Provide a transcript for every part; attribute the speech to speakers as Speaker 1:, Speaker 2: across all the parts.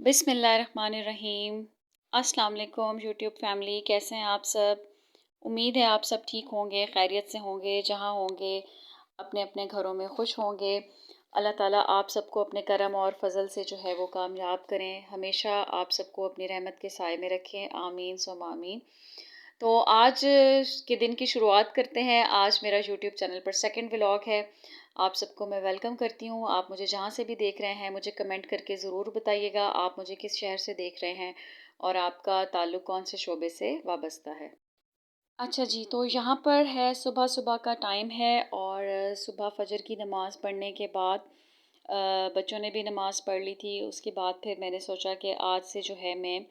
Speaker 1: बिस्मिल्लाहिर्रहमानिर्रहीम। अस्सलाम वालेकुम यूट्यूब फैमिली, कैसे हैं आप सब। उम्मीद है आप सब ठीक होंगे, खैरियत से होंगे, जहाँ होंगे अपने अपने घरों में खुश होंगे। अल्लाह ताला आप सबको अपने करम और फजल से जो है वो कामयाब करें, हमेशा आप सबको अपनी रहमत के साए में रखें, आमीन सुम आमीन। तो आज के दिन की शुरुआत करते हैं। आज मेरा यूट्यूब चैनल पर सेकंड व्लॉग है। आप सबको मैं वेलकम करती हूँ। आप मुझे जहाँ से भी देख रहे हैं मुझे कमेंट करके ज़रूर बताइएगा आप मुझे किस शहर से देख रहे हैं और आपका ताल्लुक़ कौन से शोबे से वाबस्ता है। अच्छा जी, तो यहाँ पर है सुबह सुबह का टाइम है और सुबह फ़जर की नमाज़ पढ़ने के बाद बच्चों ने भी नमाज़ पढ़ ली थी। उसके बाद फिर मैंने सोचा कि आज से जो है मैं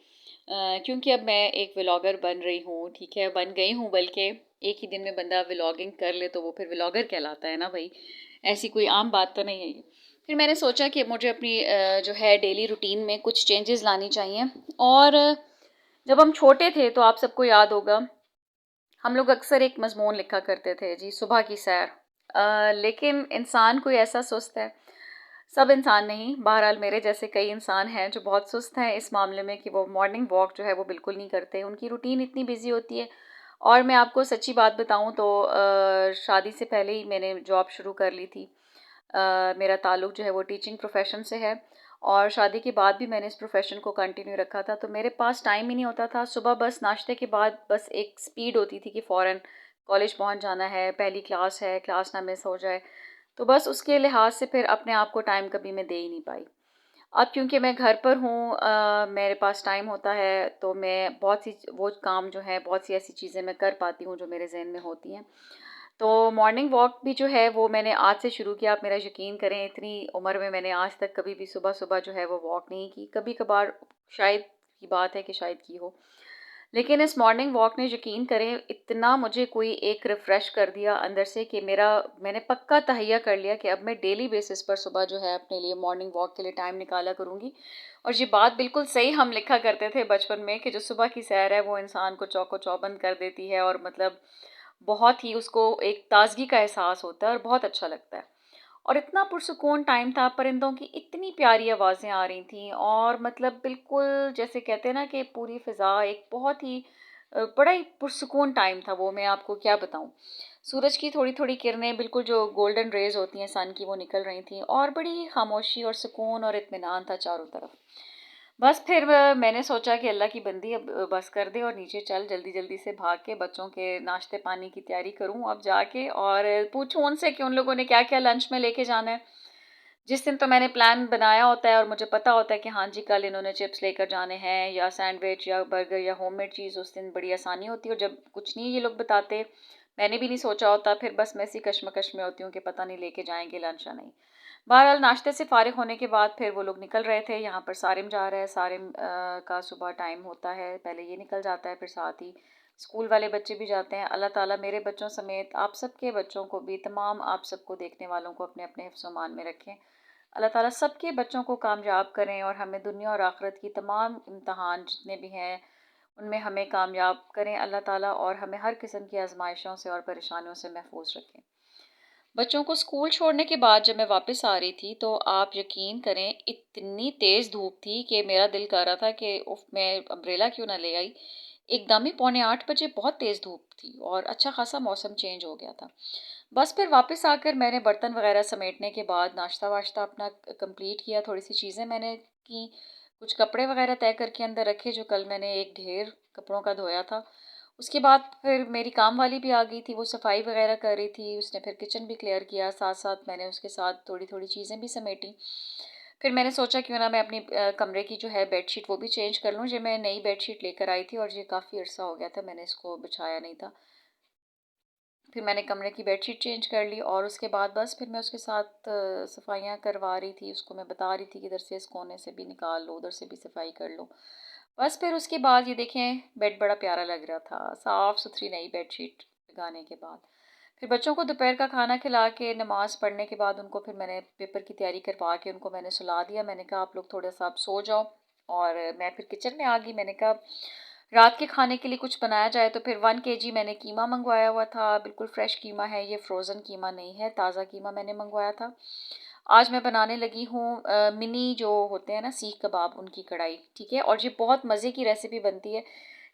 Speaker 1: क्योंकि अब मैं एक व्लॉगर बन रही हूँ, ठीक है, बन गई हूँ बल्कि। एक ही दिन में बंदा व्लॉगिंग कर ले तो वो फिर व्लॉगर कहलाता है ना भाई, ऐसी कोई आम बात तो नहीं है ये। फिर मैंने सोचा कि मुझे अपनी जो है डेली रूटीन में कुछ चेंजेस लानी चाहिए। और जब हम छोटे थे तो आप सबको याद होगा हम लोग अक्सर एक मज़मून लिखा करते थे जी, सुबह की सैर। लेकिन इंसान कोई ऐसा सुस्त है, सब इंसान नहीं, बहरहाल मेरे जैसे कई इंसान हैं जो बहुत सुस्त हैं इस मामले में कि वो मॉर्निंग वॉक जो है वो बिल्कुल नहीं करते। उनकी रूटीन इतनी बिजी होती है। और मैं आपको सच्ची बात बताऊं तो शादी से पहले ही मैंने जॉब शुरू कर ली थी। मेरा ताल्लुक़ जो है वो टीचिंग प्रोफेशन से है और शादी के बाद भी मैंने इस प्रोफेशन को कंटिन्यू रखा था। तो मेरे पास टाइम ही नहीं होता था। सुबह बस नाश्ते के बाद बस एक स्पीड होती थी कि फ़ौरन कॉलेज पहुंच जाना है, पहली क्लास है, क्लास ना मिस हो जाए। तो बस उसके लिहाज से फिर अपने आप को टाइम कभी मैं दे ही नहीं पाई। अब क्योंकि मैं घर पर हूँ, मेरे पास टाइम होता है तो मैं बहुत सी वो काम जो है बहुत सी ऐसी चीज़ें मैं कर पाती हूँ जो मेरे जहन में होती हैं। तो मॉर्निंग वॉक भी जो है वो मैंने आज से शुरू किया। आप मेरा यकीन करें, इतनी उम्र में मैंने आज तक कभी भी सुबह सुबह जो है वो वॉक नहीं की। कभी कभार शायद की बात है कि शायद की हो, लेकिन इस मॉर्निंग वॉक ने यकीन करें इतना मुझे कोई एक रिफ़्रेश कर दिया अंदर से कि मैंने पक्का तहैया कर लिया कि अब मैं डेली बेसिस पर सुबह जो है अपने लिए मॉर्निंग वॉक के लिए टाइम निकाला करूँगी। और ये बात बिल्कुल सही हम लिखा करते थे बचपन में कि जो सुबह की सैर है वो इंसान को चौको चौबंद कर देती है और मतलब बहुत ही उसको एक ताज़गी का एहसास होता है और बहुत अच्छा लगता है। और इतना पुरसुकून टाइम था, परिंदों की इतनी प्यारी आवाज़ें आ रही थीं और मतलब बिल्कुल जैसे कहते हैं ना कि पूरी फ़िज़ा एक बहुत ही बड़ा ही पुरसुकून टाइम था वो, मैं आपको क्या बताऊँ। सूरज की थोड़ी-थोड़ी किरणें बिल्कुल जो गोल्डन रेज़ होती हैं सन की वो निकल रही थीं और बड़ी ही खामोशी और सुकून और इत्मीनान था चारों तरफ। बस फिर मैंने सोचा कि अल्लाह की बंदी अब बस कर दे और नीचे चल, जल्दी-जल्दी से भाग के बच्चों के नाश्ते पानी की तैयारी करूँ अब जाके और पूछूँ उनसे कि उन लोगों ने क्या-क्या लंच में लेके जाना है। जिस दिन तो मैंने प्लान बनाया होता है और मुझे पता होता है कि हाँ जी, कल इन्होंने चिप्स लेकर जाने हैं या सैंडविच या बर्गर या होममेड चीज़, उस दिन बड़ी आसानी होती है। और जब कुछ नहीं ये लोग बताते, मैंने भी नहीं सोचा होता, फिर बस मैं इसी कश्मकश में होती हूँ कि पता नहीं लेके जाएँगे लंच या नहीं। बहरहाल नाश्ते से फ़ारिग होने के बाद फिर वो लोग निकल रहे थे। यहाँ पर सारिम जा रहा है, सारिम का सुबह टाइम होता है, पहले ये निकल जाता है, फिर साथ ही स्कूल वाले बच्चे भी जाते हैं। अल्लाह ताला मेरे बच्चों समेत आप सबके बच्चों को भी, तमाम आप सबको देखने वालों को अपने अपने हिफ्ज़-ओ-मान में रखें। अल्लाह ताला सबके बच्चों को कामयाब करें और हमें दुनिया और आखिरत की तमाम इम्तहान जितने भी हैं उनमें हमें कामयाब करें अल्लाह ताला और हमें हर किस्म की आजमाइशों से और परेशानियों से महफूज रखें। बच्चों को स्कूल छोड़ने के बाद जब मैं वापस आ रही थी तो आप यकीन करें इतनी तेज़ धूप थी कि मेरा दिल कर रहा था कि उफ, मैं अम्ब्रेला क्यों ना ले आई। एकदम ही 7:45 बजे बहुत तेज़ धूप थी और अच्छा खासा मौसम चेंज हो गया था। बस फिर वापस आकर मैंने बर्तन वगैरह समेटने के बाद नाश्ता वाश्ता अपना कंप्लीट किया, थोड़ी सी चीज़ें मैंने की, कुछ कपड़े वगैरह तय करके अंदर रखे जो कल मैंने एक ढेर कपड़ों का धोया था। उसके बाद फिर मेरी काम वाली भी आ गई थी, वो सफाई वगैरह कर रही थी, उसने फिर किचन भी क्लियर किया, साथ साथ मैंने उसके साथ थोड़ी थोड़ी चीज़ें भी समेटी। फिर मैंने सोचा क्यों ना मैं अपनी कमरे की जो है बेडशीट वो भी चेंज कर लूँ। ये मैं नई बेडशीट लेकर आई थी और ये काफ़ी अरसा हो गया था मैंने इसको बिछाया नहीं था। फिर मैंने कमरे की बेडशीट चेंज कर ली और उसके बाद बस फिर मैं उसके साथ सफाइयाँ करवा रही थी, उसको मैं बता रही थी कि इधर से इस कोने से भी निकाल लो, उधर से भी सफाई कर लो। बस फिर उसके बाद ये देखें बेड बड़ा प्यारा लग रहा था, साफ़ सुथरी नई बेडशीट लगाने के बाद। फिर बच्चों को दोपहर का खाना खिला के नमाज़ पढ़ने के बाद उनको फिर मैंने पेपर की तैयारी करवा के उनको मैंने सुला दिया। मैंने कहा आप लोग थोड़ा सा आप सो जाओ और मैं फिर किचन में आ गई। मैंने कहा रात के खाने के लिए कुछ बनाया जाए, तो फिर 1 kg मैंने कीमा मंगवाया हुआ था। बिल्कुल फ्रेश कीमा है ये, फ्रोज़न कीमा नहीं है, ताज़ा कीमा मैंने मंगवाया था। आज मैं बनाने लगी हूँ मिनी जो होते हैं ना सीख कबाब, उनकी कढ़ाई, ठीक है। और ये बहुत मज़े की रेसिपी बनती है।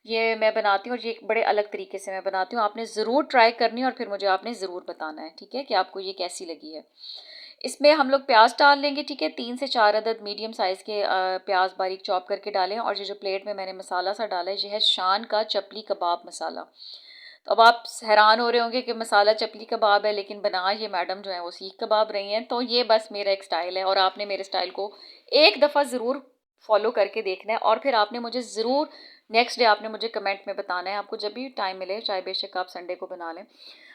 Speaker 1: ये मैं बनाती हूँ और ये एक बड़े अलग तरीके से मैं बनाती हूँ। आपने ज़रूर ट्राई करनी है और फिर मुझे आपने ज़रूर बताना है, ठीक है, कि आपको ये कैसी लगी है। इसमें हम लोग प्याज डाल लेंगे, ठीक है, 3 से 4 अदद मीडियम साइज़ के प्याज बारीक चॉप करके डालें। और ये जो प्लेट में मैंने मसाला सा डाला है, ये है शान का चपली कबाब मसाला। तो अब आप हैरान हो रहे होंगे कि मसाला चपली कबाब है, लेकिन बना ये मैडम जो है वो सीख कबाब रही हैं। तो ये बस मेरा एक स्टाइल है और आपने मेरे स्टाइल को एक दफ़ा ज़रूर फॉलो करके देखना है। और फिर आपने मुझे ज़रूर नेक्स्ट डे आपने मुझे कमेंट में बताना है, आपको जब भी टाइम मिले, चाहे बेशक आप संडे को बना लें।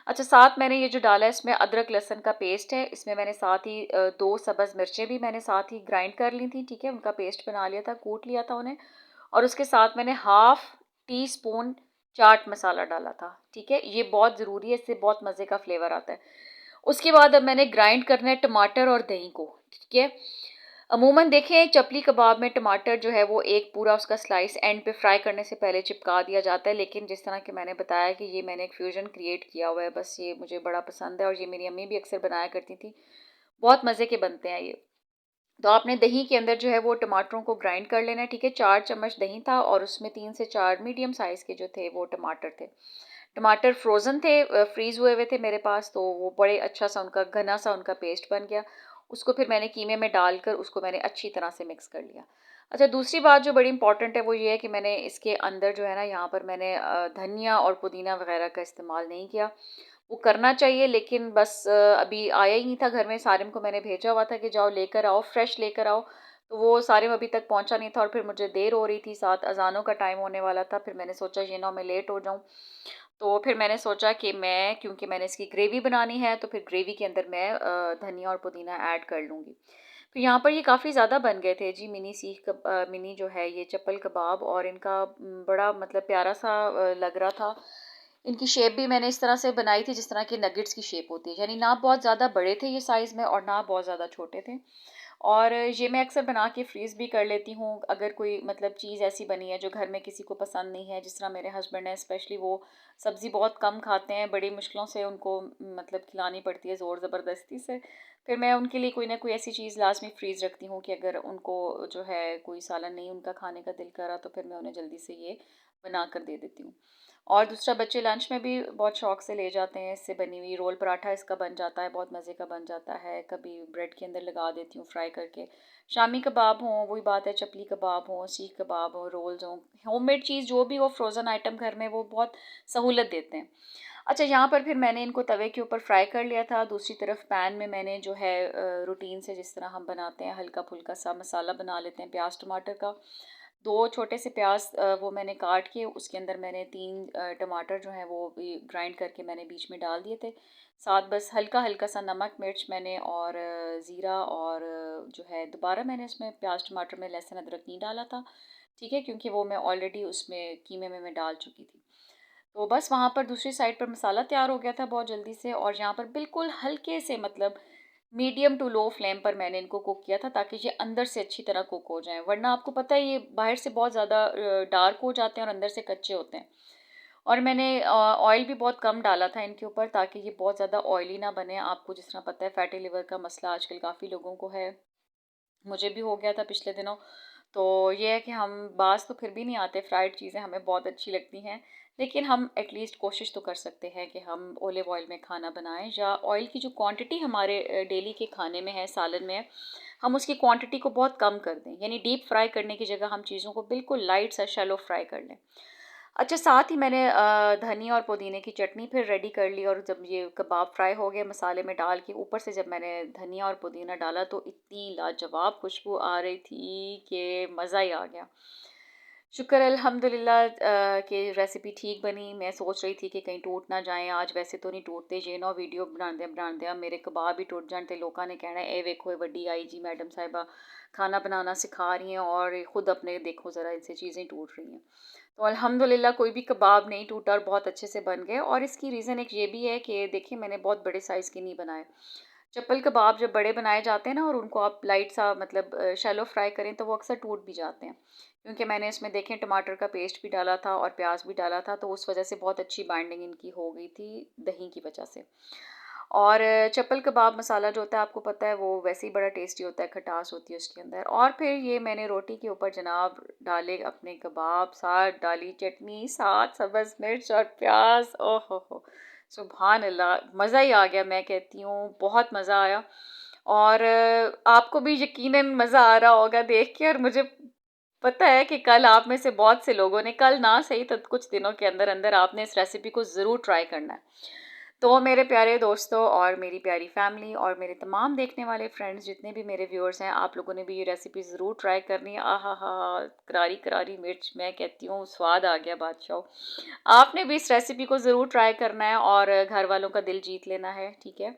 Speaker 1: अच्छा, साथ मैंने ये जो डाला है इसमें अदरक लहसुन का पेस्ट है। इसमें मैंने साथ ही 2 सब्ज़ मिर्चें भी मैंने साथ ही ग्राइंड कर ली थी, ठीक है, उनका पेस्ट बना लिया था, कूट लिया था उन्हें। और उसके साथ मैंने half tea spoon chaat masala डाला था, ठीक है। ये बहुत ज़रूरी है, इससे बहुत मज़े का फ्लेवर आता है। उसके बाद अब मैंने ग्राइंड करना है टमाटर और दही को, ठीक है। अमूमन देखें चपली कबाब में टमाटर जो है वो एक पूरा उसका स्लाइस एंड पे फ्राई करने से पहले चिपका दिया जाता है, लेकिन जिस तरह कि मैंने बताया कि ये मैंने एक फ्यूजन क्रिएट किया हुआ है, बस ये मुझे बड़ा पसंद है और ये मेरी अम्मी भी अक्सर बनाया करती थी। बहुत मज़े के बनते हैं ये। तो आपने दही के अंदर जो है वो टमाटरों को ग्राइंड कर लेना है, ठीक है। 4 चम्मच दही था और उसमें 3 से 4 मीडियम साइज़ के जो थे वो टमाटर थे। टमाटर फ्रोज़न थे, फ्रीज़ हुए हुए थे मेरे पास, तो वो बड़े अच्छा सा उनका घना सा उनका पेस्ट बन गया। उसको फिर मैंने कीमे में डालकर उसको मैंने अच्छी तरह से मिक्स कर लिया। अच्छा, दूसरी बात जो बड़ी इंपॉर्टेंट है वो ये है कि मैंने इसके अंदर जो है ना, यहाँ पर मैंने धनिया और पुदीना वगैरह का इस्तेमाल नहीं किया। वो करना चाहिए, लेकिन बस अभी आया ही नहीं था घर में। सारिम को मैंने भेजा हुआ था कि जाओ लेकर आओ, फ्रेश लेकर आओ। तो वो सारिम अभी तक पहुंचा नहीं था और फिर मुझे देर हो रही थी, साथ अजानों का टाइम होने वाला था। फिर मैंने सोचा ये ना मैं लेट हो जाऊं, तो फिर मैंने सोचा कि मैं, क्योंकि मैंने इसकी ग्रेवी बनानी है, तो फिर ग्रेवी के अंदर मैं धनिया और पुदीना ऐड कर लूँगी। तो यहाँ पर ये काफ़ी ज़्यादा बन गए थे जी, मिनी जो है ये चप्पल कबाब। और इनका बड़ा मतलब प्यारा सा लग रहा था। इनकी शेप भी मैंने इस तरह से बनाई थी जिस तरह के नगेट्स की शेप होती है, यानी ना बहुत ज़्यादा बड़े थे ये साइज़ में और ना बहुत ज़्यादा छोटे थे। और ये मैं अक्सर बना के फ्रीज़ भी कर लेती हूँ, अगर कोई मतलब चीज़ ऐसी बनी है जो घर में किसी को पसंद नहीं है। जिस तरह मेरे हस्बैंड हैं स्पेशली, वो सब्ज़ी बहुत कम खाते हैं, बड़ी मुश्किलों से उनको मतलब खिलानी पड़ती है ज़ोर ज़बरदस्ती से। फिर मैं उनके लिए कोई ना कोई ऐसी चीज़ लाज़मी फ्रीज़ रखती हूँ कि अगर उनको जो है कोई सालन नहीं उनका खाने का दिल करा, तो फिर मैं उन्हें जल्दी से ये बना कर दे देती हूँ। और दूसरा, बच्चे लंच में भी बहुत शौक से ले जाते हैं इससे बनी हुई रोल पराठा, इसका बन जाता है, बहुत मज़े का बन जाता है। कभी ब्रेड के अंदर लगा देती हूँ फ्राई करके। शामी कबाब हों, वही बात है, चपली कबाब हों, सीख कबाब हों, रोल्स हों, होममेड चीज़ जो भी हो, फ्रोज़न आइटम घर में, वो बहुत सहूलत देते हैं। अच्छा, यहाँ पर फिर मैंने इनको तवे के ऊपर फ्राई कर लिया था। दूसरी तरफ पैन में मैंने जो है रूटीन से जिस तरह हम बनाते हैं, हल्का फुल्का सा मसाला बना लेते हैं प्याज टमाटर का। 2 छोटे से प्याज वो मैंने काट के उसके अंदर मैंने 3 टमाटर जो हैं वो भी ग्राइंड करके मैंने बीच में डाल दिए थे। साथ बस हल्का हल्का सा नमक मिर्च मैंने और ज़ीरा और जो है दोबारा मैंने उसमें प्याज टमाटर में लहसुन अदरक नहीं डाला था, ठीक है, क्योंकि वो मैं ऑलरेडी उसमें कीमे में मैं डाल चुकी थी। तो बस वहाँ पर दूसरी साइड पर मसाला तैयार हो गया था बहुत जल्दी से। और यहाँ पर बिल्कुल हल्के से मतलब मीडियम टू लो फ्लेम पर मैंने इनको कुक किया था, ताकि ये अंदर से अच्छी तरह कुक हो जाएं। वरना आपको पता है ये बाहर से बहुत ज़्यादा डार्क हो जाते हैं और अंदर से कच्चे होते हैं। और मैंने ऑयल भी बहुत कम डाला था इनके ऊपर, ताकि ये बहुत ज़्यादा ऑयली ना बने। आपको जिस तरह पता है फैटी लिवर का मसला आजकल काफ़ी लोगों को है, मुझे भी हो गया था पिछले दिनों। तो ये है कि हम बाज़ तो फिर भी नहीं आते, फ्राइड चीज़ें हमें बहुत अच्छी लगती हैं, लेकिन हम एटलीस्ट कोशिश तो कर सकते हैं कि हम ऑलिव ऑयल में खाना बनाएं, या ऑयल की जो क्वांटिटी हमारे डेली के खाने में है, सालन में है, हम उसकी क्वांटिटी को बहुत कम कर दें। यानी डीप फ्राई करने की जगह हम चीज़ों को बिल्कुल लाइट सा शैलो फ्राई कर लें। अच्छा, साथ ही मैंने धनिया और पुदीने की चटनी फिर रेडी कर ली। और जब ये कबाब फ्राई हो गए मसाले में डाल के, ऊपर से जब मैंने धनिया और पुदीना डाला तो इतनी लाजवाब खुशबू आ रही थी कि मज़ा ही आ गया। शुक्र अल्हम्दुलिल्लाह कि रेसिपी ठीक बनी। मैं सोच रही थी कि कहीं टूट ना जाएं, आज वैसे तो नहीं टूटते, जे ना वीडियो बनाते मेरे कबाब ही टूट जाते। लोगों ने कहना है ए वेखो ये वड्डी आई जी मैडम साहिबा खाना बनाना सिखा रही हैं और ख़ुद अपने देखो ज़रा इनसे चीज़ें टूट रही हैं। तो अल्हम्दुलिल्लाह कोई भी कबाब नहीं टूटा और बहुत अच्छे से बन गए। और इसकी रीज़न एक ये भी है कि देखिए मैंने बहुत बड़े साइज़ के नहीं बनाए। चप्पल कबाब जब बड़े बनाए जाते हैं ना और उनको आप लाइट सा मतलब शैलो फ्राई करें, तो वो अक्सर टूट भी जाते हैं, क्योंकि मैंने इसमें देखें टमाटर का पेस्ट भी डाला था और प्याज भी डाला था, तो उस वजह से बहुत अच्छी बाइंडिंग इनकी हो गई थी दही की वजह से। और चप्पल कबाब मसाला जो होता है आपको पता है वो वैसे ही बड़ा टेस्टी होता है, खटास होती है उसके अंदर। और फिर ये मैंने रोटी के ऊपर जनाब डाले अपने कबाब, साथ डाली चटनी, साथ सब्ज़ मिर्च और प्याज। ओह हो, सुभान अल्लाह, मज़ा ही आ गया। मैं कहती हूँ बहुत मज़ा आया। और आपको भी यकीनन मज़ा आ रहा होगा देख के। और मुझे पता है कि कल आप में से बहुत से लोगों ने, कल ना सही तो कुछ दिनों के अंदर अंदर आपने इस रेसिपी को ज़रूर ट्राई करना है। तो मेरे प्यारे दोस्तों और मेरी प्यारी फैमिली और मेरे तमाम देखने वाले फ्रेंड्स, जितने भी मेरे व्यूअर्स हैं, आप लोगों ने भी ये रेसिपी ज़रूर ट्राई करनी है। आहा हा, करारी करारी मिर्च, मैं कहती हूँ स्वाद आ गया बादशाह। आपने भी इस रेसिपी को ज़रूर ट्राई करना है और घर वालों का दिल जीत लेना है, ठीक है।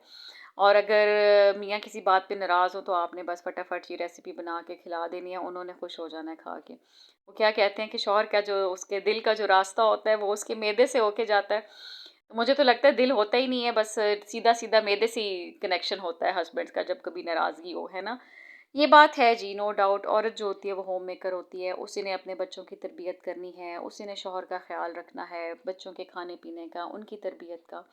Speaker 1: और अगर मियाँ किसी बात पे नाराज़ हो तो आपने बस फटाफट ये रेसिपी बना के खिला देनी है, उन्होंने खुश हो जाना है खा के। वो क्या कहते हैं कि शौहर का जो, उसके दिल का जो रास्ता होता है वो उसके मैदे से होके जाता है। तो मुझे तो लगता है दिल होता ही नहीं है, बस सीधा-सीधा मैदे से ही कनेक्शन होता है हस्बैंड्स का जब कभी नाराज़गी हो, है ना? ये बात है जी, नो डाउट। औरत जो होती है वो होम मेकर होती है, उसी ने अपने बच्चों की तरबियत करनी है, उसी ने शौहर का ख़्याल रखना है, बच्चों के खाने-पीने का, उनकी तरबियत का।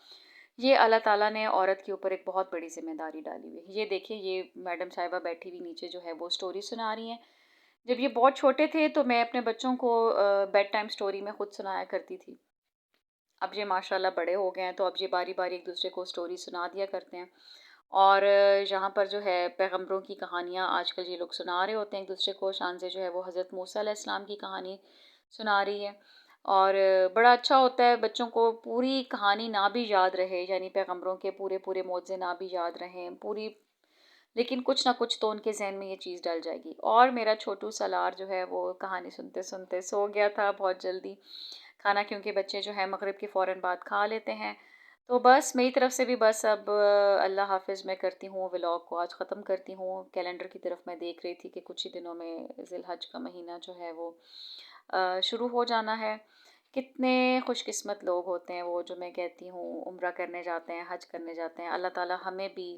Speaker 1: ये अल्लाह ताला ने औरत के ऊपर एक बहुत बड़ी ज़िम्मेदारी डाली हुई है। ये देखिए, ये मैडम साहिबा बैठी हुई नीचे जो है वो स्टोरी सुना रही हैं। जब ये बहुत छोटे थे तो मैं अपने बच्चों को बेड टाइम स्टोरी में खुद सुनाया करती थी। अब ये माशाल्लाह बड़े हो गए हैं तो अब ये बारी-बारी एक दूसरे को स्टोरी सुना दिया करते हैं। और यहाँ पर जो है पैगंबरों की कहानियाँ आजकल ये लोग सुना रहे होते हैं एक दूसरे को। शान से जो है वो हज़रत मूसा अलैहिस्सलाम की कहानी सुना रही है। और बड़ा अच्छा होता है, बच्चों को पूरी कहानी ना भी याद रहे, यानी पैगंबरों के पूरे-पूरे मौज़े ना भी याद रहें पूरी, लेकिन कुछ ना कुछ तो उनके ज़हन में ये चीज़ डल जाएगी। और मेरा छोटू सालार जो है वो कहानी सुनते-सुनते सो गया था बहुत जल्दी। खाना क्योंकि बच्चे जो है मगरिब के फ़ौरन बाद खा लेते हैं। तो बस मेरी तरफ से भी बस अब अल्लाह हाफ़िज़, मैं करती हूँ व्लॉग को आज ख़त्म करती हूँ। कैलेंडर की तरफ मैं देख रही थी कि कुछ ही दिनों में ज़िलहज का महीना जो है वो शुरू हो जाना है। कितने खुशकिस्मत लोग होते हैं वो, जो मैं कहती हूँ उम्रा करने जाते हैं, हज करने जाते हैं। अल्लाह ताला हमें भी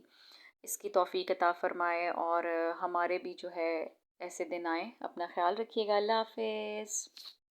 Speaker 1: इसकी तौफ़ीक अता फ़रमाए और हमारे भी जो है ऐसे दिन आएँ। अपना ख़्याल रखिएगा। अल्लाह हाफ़िज़।